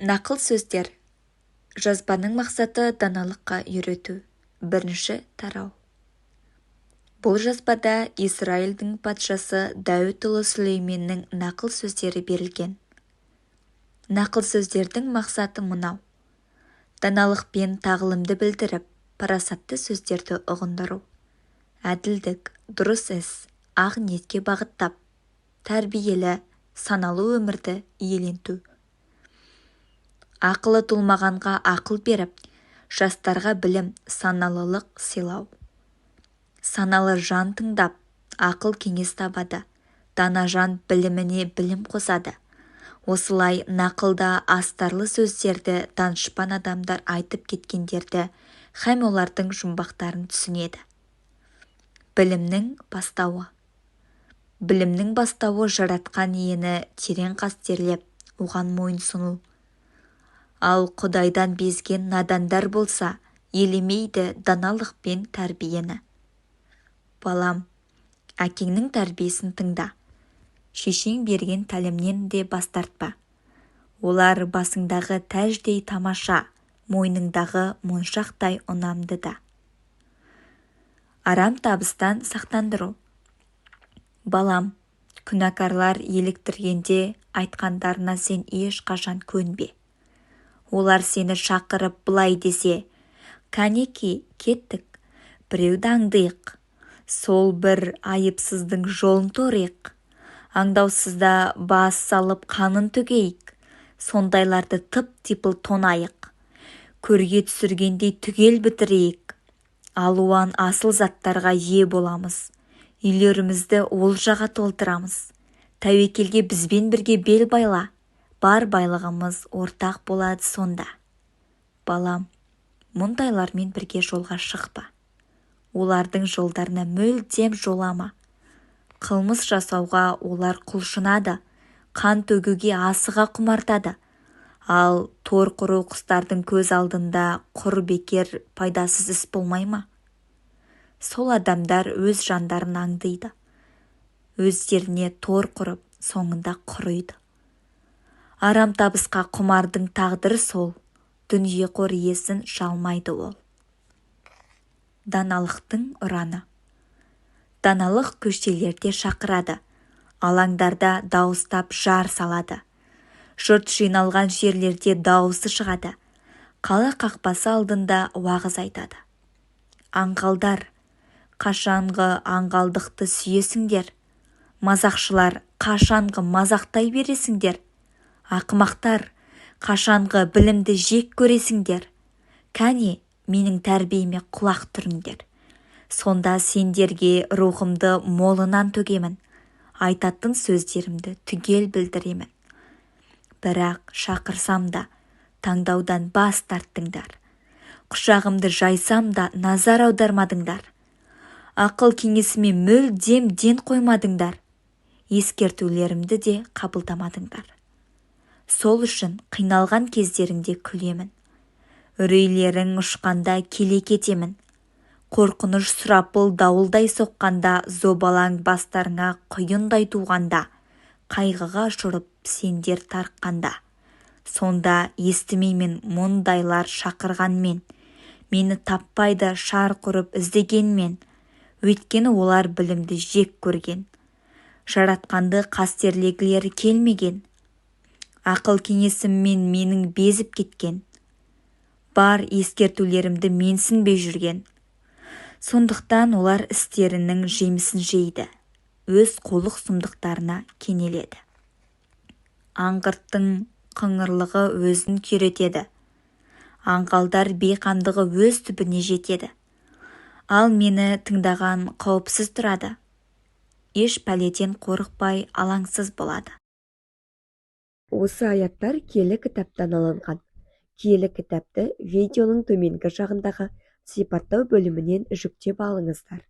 Нақыл сөздер. Жазбаның мақсаты даналыққа үйрету. Бірінші тарау. Бұл жазбада Израильдің патшасы Дәуіт ұлы Сүлейменнің нақыл сөздері берілген. Нақыл сөздердің мақсаты мынау: даналықпен тағылымды білдіріп, парасатты сөздерді ұғындыру, әділдік, дұрыс іс, ақ ниетке бағыттап, тәрбиелі, саналы өмірді иеленту. Ақылы толмағанға ақыл беріп, жастарға білім, саналылық сыйлау. Саналы жан тыңдап, ақыл кеңес табады, дана жан біліміне білім қосады. Осылай нақылда астарлы сөздерді данышпан адамдар айтып кеткендерді һәм олардың жұмбақтарын түсінеді. Білімнің бастауы. Білімнің бастауы жаратқан иені терең қастерлеп, оған мойынсыну. Ал Құдайдан безген надандар болса, елемейді даналық пен тәрбиені. Балам, әкеңнің тәрбиесін тыңда. Шешең берген тәлімнен де бас тартпа. Олар басыңдағы тәждей тамаша, мойныңдағы моншақтай ұнамды да. Арам табыстан сақтандыру. Балам, күнәкарлар еліктіргенде айтқандарына сен ешқашан көнбе. Олар сені шақырып былай десе: «Кәнеки, кеттік, біреуді аңдиық, сол бір айыпсыздың жолын ториық, аңдаусызда бас салып қанын төгейік, сондайларды тып-типыл тонайық, көрге түсіргендей түгел бітірейік, алуан асыл заттарға ие боламыз, үйлерімізді олжаға толтырамыз, тәуекелге бізбен бірге бел байла, бар байлығымыз ортақ болады сонда». Балам, мұндайлармен бірге жолға шықпа. Олардың жолдарына мүлдем жолама. Қылмыс жасауға олар құлшынады, қан төгуге асыға құмартады. Ал тор құру құстардың көз алдында құр бекер пайдасыз іс болмай ма? Сол адамдар өз жандарын аңдиды. Өздеріне тор құрып, соңында құриды. Арам табысқа құмардың тағдыры сол, дүниеқор иесін жалмайды ол. Даналықтың ұраны. Даналық көшелерде шақырады, алаңдарда дауыстап жар салады. Жұрт жиналған жерлерде дауысы шығады, қала қақпасы алдында уағыз айтады. Аңғалдар, қашанғы аңғалдықты сүйесіңдер? Мазақшылар, қашанғы мазақтай бересіңдер? Ақымақтар, қашанғы білімді жек көресіңдер? Кәне, менің тәрбиеме құлақ түріңдер. Сонда сендерге рухымды молынан төгемін, айтатын сөздерімді түгел білдіремін. Бірақ шақырсам да, таңдаудан бас тарттыңдар. Құшағымды жайсам да, назар аудармадыңдар. Ақыл кеңесіме мүлдем ден қоймадыңдар. Ескертулерімді де қабылдамадыңдар. Сол үшін қиналған кездеріңде күлемін. Үрейлерің ұшқанда келе кетемін. Қорқыныш сұрапыл дауылдай соққанда, зобалаң бастарыңа құйындай туғанда, қайғыға ұшырып сендер тарыққанда, сонда естімеймін мұндайлар шақырғанмен, мені таппайды шар құрып іздегенмен, өйткені олар білімді жек көрген, жаратқанды қастерлегілері келмеген, ақыл кеңесіммен менің безіп кеткен, бар ескертулерімді менсінбей жүрген. Сондықтан олар істерінің жемісін жейді, өз қулық сұмдықтарына кенеледі. Аңғырттың қыңырлығы өзін күйретеді, аңғалдар бейқамдығы өз түбіне жетеді. Ал мені тыңдаған қауіпсіз тұрады, еш пәледен қорықпай алаңсыз болады. Осы аяттар киелі кітаптан алынған. Киелі кітапты видеоның төменгі жағындағы сипаттау бөлімінен жүктеп алыңыздар.